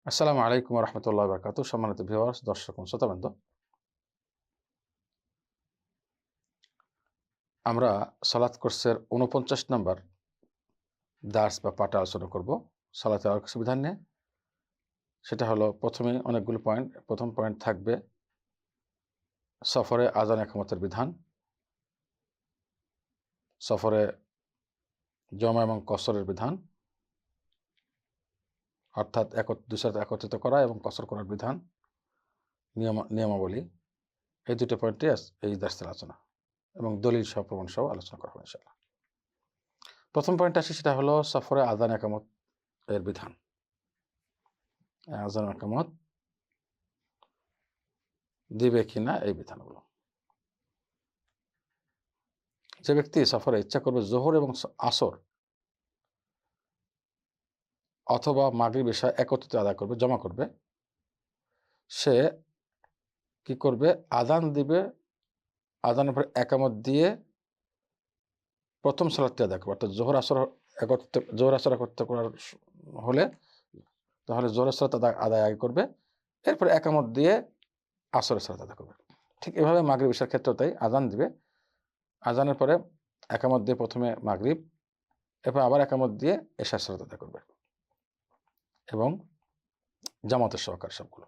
আসসালামু আলাইকুম রহমতুল্লাহ বরকাত। সম্মানিত ভিউয়ার্স, দর্শক ও শ্রোতাবৃন্দ, আমরা সালাত কোর্সের ৪৯ নম্বর দার্স বা পাঠে আলোচনা করব সালাতের আর কিছু বিধান নিয়ে। সেটা হলো, প্রথমে অনেকগুলো পয়েন্ট। প্রথম পয়েন্ট থাকবে সফরে আজান একামতের বিধান, সফরে জমা এবং কসরের বিধান, অর্থাৎ দুই সালাত একত্রিত করা এবং কসর করার বিধান, নিয়মাবলী। এই দুটো পয়েন্টে এই দার্সের আলোচনা এবং দলিল সহ প্রমাণ সহ আলোচনা করা হবে ইনশাআল্লাহ। প্রথম পয়েন্ট আসি, সেটা হলো সফরে আজান একামত এর বিধান। আজান একামত দিবে কিনা এই বিধানগুলো। যে ব্যক্তি সফরে ইচ্ছা করবে জোহর এবং আসর অথবা মাগরিব এশা একত্রিত আদায় করবে, জমা করবে, সে কি করবে? আজান দিবে, আজানের পরে একামত দিয়ে প্রথম সালাতটি আদায় করবে। অর্থাৎ জোহর আসর একত্রিত করার হলে তাহলে জোহরের সালাত আদায় আগে করবে, এরপরে একামত দিয়ে আসরের সালাত আদায় করবে। ঠিক এভাবে মাগরিব এশার ক্ষেত্রেও তাই, আজান দিবে, আজানের পরে একামত দিয়ে প্রথমে মাগরিব, এরপর আবার একামত দিয়ে এশার সালাত আদায় করবে এবং জামাতের সহকার সবগুলো।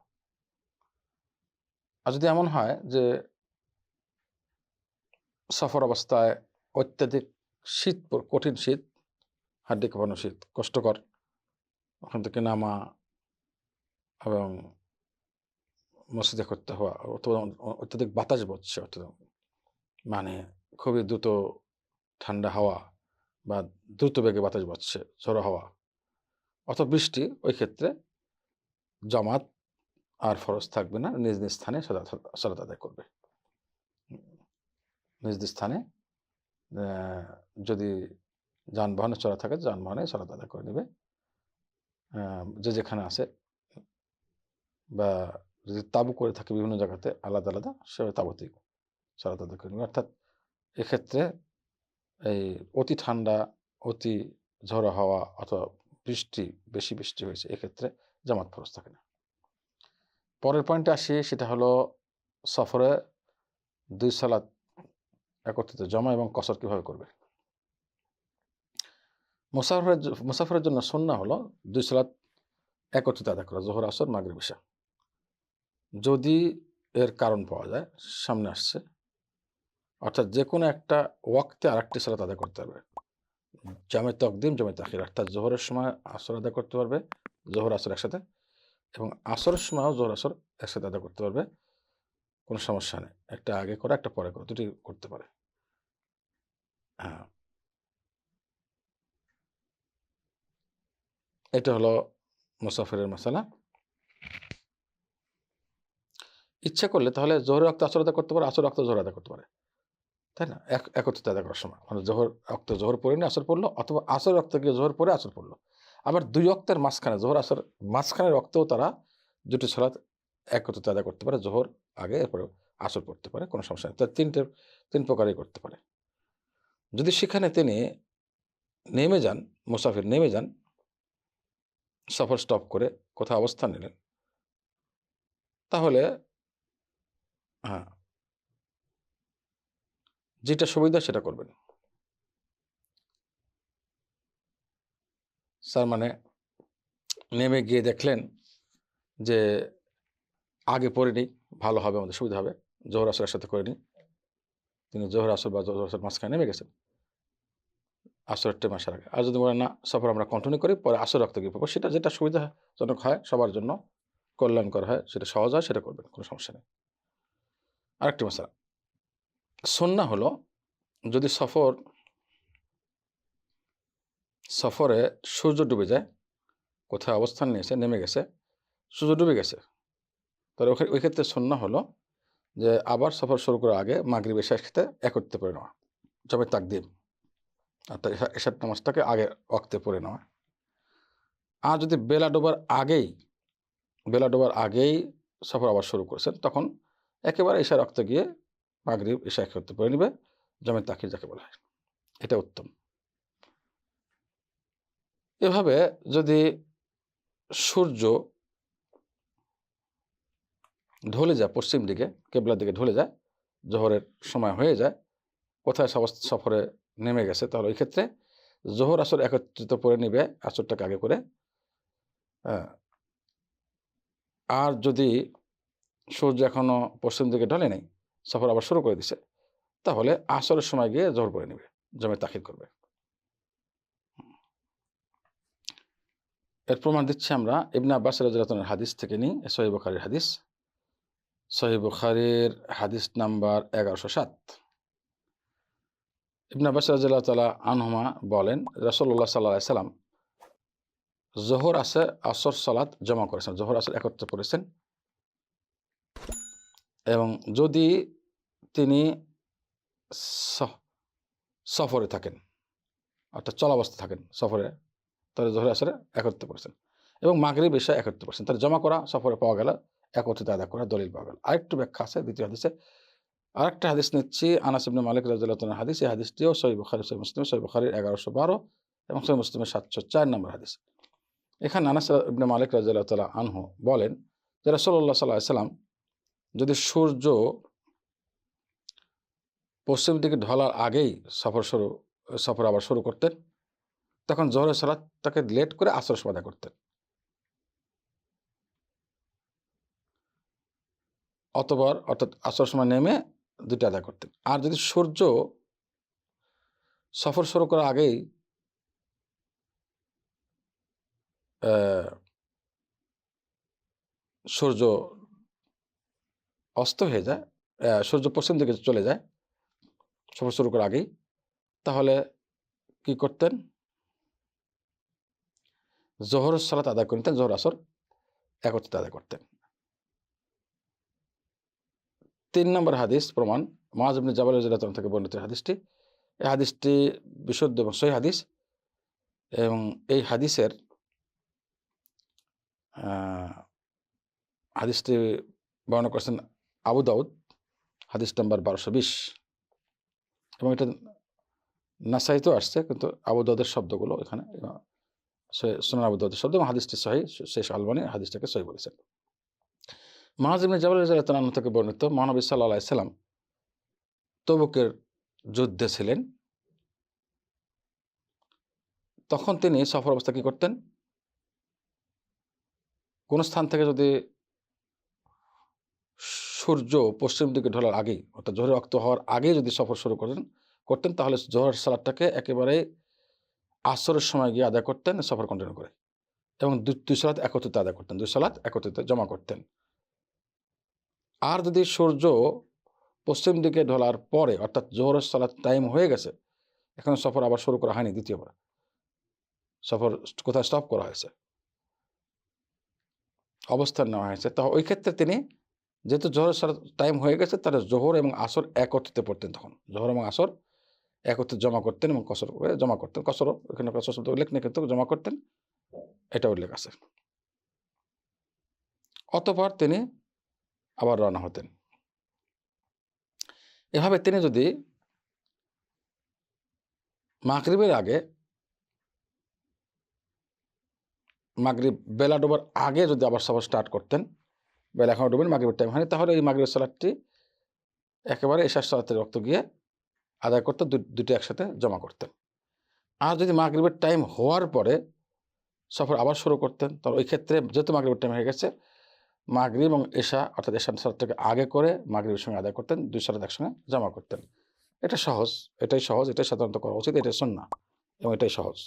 আর যদি এমন হয় যে সফর অবস্থায় অত্যাধিক শীত, কঠিন শীত, হাড্ডি কাঁপানো শীত, কষ্টকর, ওখান থেকে নামা এবং মসজিদে করতে হওয়া, অথবা অত্যাধিক বাতাস বচ্ছে, মানে খুবই দ্রুত ঠান্ডা হাওয়া বা দ্রুত বেগে বাতাস বচ্ছে, ঝোড়ো হাওয়া অথবা বৃষ্টি, ওই ক্ষেত্রে জামাত আর ফরজ থাকবে না, নিজ নিজ স্থানে সালাত আদায় করবে। নিজ নিজ স্থানে যদি যানবাহনে চলা থাকে, যানবাহনে সালাত আদায় করে নেবে, যে যেখানে আছে, বা যদি তাবু করে থাকে বিভিন্ন জায়গাতে আলাদা আলাদা, সে তাবুতেই সালাত আদায় করে নেবে। অর্থাৎ এক্ষেত্রে এই অতি ঠান্ডা, অতি ঝড়ো হাওয়া অথবা বেশি বৃষ্টি হয়েছে, এক্ষেত্রে জামাত ফরজ থাকে না। পরের পয়েন্টে আসি, সেটা হলো সফরে দুই সালাত একত্রিত জমা এবং কসর কিভাবে করবে। মুসাফিরের জন্য সুন্নাহ হলো দুই সালাত একত্রিত আদায় করা, জোহর আসর মাগরিব এশা, যদি এর কারণ পাওয়া যায়। সামনে আসছে, অর্থাৎ যে কোনো একটা ওয়াক্তে আর একটি সালাত আদায় করতে পারবে, জামে তকদিম জামে তাখির, অর্থাৎ জোহরের সময় আসর আদায় করতে পারবে, জোহর আসর একসাথে, এবং আসরের সময়ও জোহর আসর একসাথে আদায় করতে পারবে, কোনো সমস্যা নেই। একটা আগে করা, একটা পরে করা, দুটি করতে পারে। হ্যাঁ, এটা হলো মুসাফিরের মাসালা। ইচ্ছা করলে তাহলে জোহরের রক্ত আসর আদায় করতে পারে, আসর রক্ত জোহর আদায় করতে পারে, তাই না? একত্রিত আদায় করার সময়, মানে জোহর রক্ত জোহর পড়ে নিয়ে আসর পড়লো, অথবা আসর রক্ত গিয়ে জোহর পড়ে আসর পড়লো। আবার দুই রক্তের মাঝখানে, জোহর আসর মাঝখানে রক্তেও তারা দুটি সালাত একত্রিত আদায় করতে পারে, জোহর আগে এরপরে আসর পড়তে পারে, কোনো সমস্যা নেই। তার তিন প্রকারই করতে পারে। যদি সেখানে তিনি নেমে যান, মুসাফির নেমে যান, সফর স্টপ করে কোথাও অবস্থান নিলেন, তাহলে হ্যাঁ, যেটা সুবিধা সেটা করবেন। স্যার, মানে নেমে গিয়ে দেখলেন যে আগে পড়ে নিই, ভালো হবে, আমাদের সুবিধা হবে, জোহর আসর একসাথে করে নিই। তিনি জোহর আসর বা জোহর আসর মাঝখানে নেমে গেছেন আসরের টাইম আসার আগে। আর যদি বলেন না, সফর আমরা কন্টিনিউ করি, পরে আসর রক্ত গিয়ে পাবো, সেটা যেটা সুবিধাজনক হয়, সবার জন্য কল্যাণকর হয়, সেটা সহজ হয়, সেটা করবেন, কোনো সমস্যা নেই। আরেকটি মশলা, সুন্নাহ হলো, যদি সফরে সূর্য ডুবে যায়, কোথায় অবস্থান নিয়েছে, নেমে গেছে, সূর্য ডুবে গেছে, তাহলে ওই ক্ষেত্রে সুন্নাহ হলো যে আবার সফর শুরু করার আগে মাগরিব এশার সাথে একত্রিত পড়ে নেওয়া, জমে তাকদিম, অর্থাৎ এশার নামাজটাকে আগে ওয়াক্তে পড়ে নেওয়া। আর যদি বেলা ডোবার আগেই সফর আবার শুরু করেছেন, তখন একেবারে এশার রক্তে গিয়ে মাগরিব এশা একত্রিত পড়ে নেবে, জমে তাকির যাকে বলা হয়, এটা উত্তম। এভাবে যদি সূর্য ঢলে যায় পশ্চিম দিকে, কেবলার দিকে ঢলে যায়, জোহরের সময় হয়ে যায়, কোথায় সফরে নেমে গেছে, তাহলে ওই ক্ষেত্রে জোহর আসর একত্রিত পড়ে নিবে আসরটাকে আগে করে। আর যদি সূর্য এখনো পশ্চিম দিকে ঢলে নেই, সফর আবার শুরু করে দিছে, তাহলে আসরের সময় গিয়ে জোহর পড়ে নিবে, জমে তাখির করবে। এর প্রমাণ দিচ্ছি আমরা ইবনে আব্বাস রাদিয়াল্লাহু তাআলার হাদিস থেকে নিই, সহিহ বুখারীর হাদিস। সহিহ বুখারীর হাদিস নাম্বার 1107। ইবনে আব্বাস রাদিয়াল্লাহু তাআলা আনহুমা বলেন, রাসূলুল্লাহ সাল্লাল্লাহু আলাইহি সাল্লাম জোহর আসর সালাত জমা করেছেন, জোহর আসর একত্রে পড়েছেন। এবং যদি তিনি সফরে থাকেন, অর্থাৎ চলাবস্থা থাকেন সফরে, তাহলে জোহর আসরে একত্রে পড়েছেন। এবং মাগরিব এশা একত্রে পড়েছেন, তাহলে জমা করা সফরে পাওয়া গেল, একত্রিত আদায় করা দলিল পাওয়া গেল। আরেকটু ব্যাখ্যা আছে দ্বিতীয় হাদিসে। আরেকটা হাদিস নিচ্ছি, আনাস ইবনে মালিক রাদিয়াল্লাহু তাআলার হাদিস। এই হাদিসটিও সহিহ বুখারী, সহিহ মুসলিম, সহিহ বুখারীর 1112 এবং সহিহ মুসলিমের 704 নম্বর হাদিস। এখানে আনাস ইবনে মালিক রাদিয়াল্লাহু তাআলা আনহু বলেন যে রাসূলুল্লাহ সাল্লাল্লাহু আলাইহি সাল্লাম যদি সূর্য পশ্চিম দিকে ঢলার আগেই সফর আবার শুরু করতেন, তখন জোহরের সালাতটাকে লেট করে আসরের সময় আদায় করতেন, অর্থাৎ আসরের সময় নেমে দুইটা আদায় করতেন। আর যদি সূর্য সফর শুরু করার আগেই সূর্য অস্ত হয়ে যায়, সূর্য পশ্চিম দিকে চলে যায় সফর শুরু করার আগেই, তাহলে কি করতেন? জোহরের সালাত আদায় করে নিতেন, জোহর আসর একত্রিত আদায় করতেন। 3 নম্বর হাদিস প্রমাণ, মুআয ইবনে জাবাল রাদিয়াল্লাহু তাআলা থেকে বর্ণিত হাদিসটি। এই হাদিসটি বিশুদ্ধ এবং সহিহ হাদিস, এবং এই হাদিসের হাদিসটি বর্ণনা করেছেন আবু দাউদ, হাদিস নাম্বার 1220, এবং এটা নাসাইতেও আসছে, কিন্তু আবু দাউদের শব্দগুলো এখানে সুনান আবু দাউদের শব্দ, এবং হাদিসটি সহিহ, শেখ আলবানী হাদিসটাকে সহিহ বলেছেন। মুআয ইবনে জাবাল রাদিয়াল্লাহু তাআলা থেকে বর্ণিত, মহানবী সাল্লাল্লাহু আলাইহি সাল্লাম তবুকের যুদ্ধে ছিলেন, তখন তিনি সফর অবস্থা কি করতেন? কোন স্থান থেকে যদি সূর্য পশ্চিম দিকে ঢলার আগেই, অর্থাৎ জোহরের ওয়াক্ত হওয়ার আগেই যদি সফর শুরু করতেন, তাহলে জোহরের সালাতটাকে একেবারে আসরের সময় গিয়ে আদায় করতেন, সফর কন্টিনিউ করে, এবং দুই সালাত একত্রিত আদায় করতেন, 2 সালাত একত্রিত জমা করতেন। আর যদি সূর্য পশ্চিম দিকে ঢলার পরে, অর্থাৎ জোহরের সালাত টাইম হয়ে গেছে, এখন সফর আবার শুরু করা হয়নি, দ্বিতীয়বার সফর কোথায় স্টপ করা হয়েছে, অবস্থান নেওয়া হয়েছে, তা ওই ক্ষেত্রে তিনি, যেহেতু জোহরের সালাত টাইম হয়ে গেছে, তাহলে জোহর এবং আসর একত্রিত পড়তেন, তখন জোহর এবং আসর একত্রিত জমা করতেন, এবং কসর করে জমা করতেন। কসরও এখানে কসর শব্দ উল্লেখ নেই, কিন্তু জমা করতেন, এটা উল্লেখ আছে। অতঃপর তিনি আবার রওনা হতেন। এভাবে তিনি যদি মাগরিবের আগে, মাগরিব বেলা ডোবার আগে যদি আবার সফর স্টার্ট করতেন, বেলা এখনো ডুবেন, মাগরিবের টাইম হয়নি, তাহলে এই মাগরিবের সালাতটি একেবারে এশার সালাতের ওয়াক্ত গিয়ে আদায় করতেন, দুটি একসাথে জমা করতেন। আর যদি মাগরিবের টাইম হওয়ার পরে সফর আবার শুরু করতেন, তাহলে ওই ক্ষেত্রে যেহেতু মাগরিবের টাইম হয়ে গেছে, মাগরিব এবং এশা, অর্থাৎ এশার সালাতটাকে আগে করে মাগরিবের সঙ্গে আদায় করতেন, 2 সালাত একসঙ্গে জমা করতেন। এটা সহজ, এটাই সাধারণত করা উচিত, এটাই সুন্নাহ, এবং এটাই সহজ।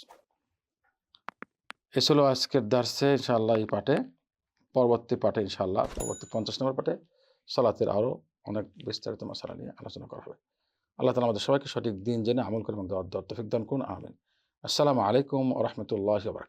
এ ছিল আজকের দার্সে ইনশাআল্লাহ এই পাঠে। পরবর্তী পাঠে ইনশাআল্লাহ, পরবর্তী 50 নম্বর পাঠে সালাতের আরও অনেক বিস্তারিত মাসালা নিয়ে আলোচনা করা হবে। আল্লাহ তাআলা আমাদের সবাইকে সঠিক দিন জেনে আমল করে এবং দেওয়ার তৌফিক দান করুন, আমিন। আসসালামু আলাইকুম ওয়া রাহমাতুল্লাহি ওয়া বারাকাতুহু।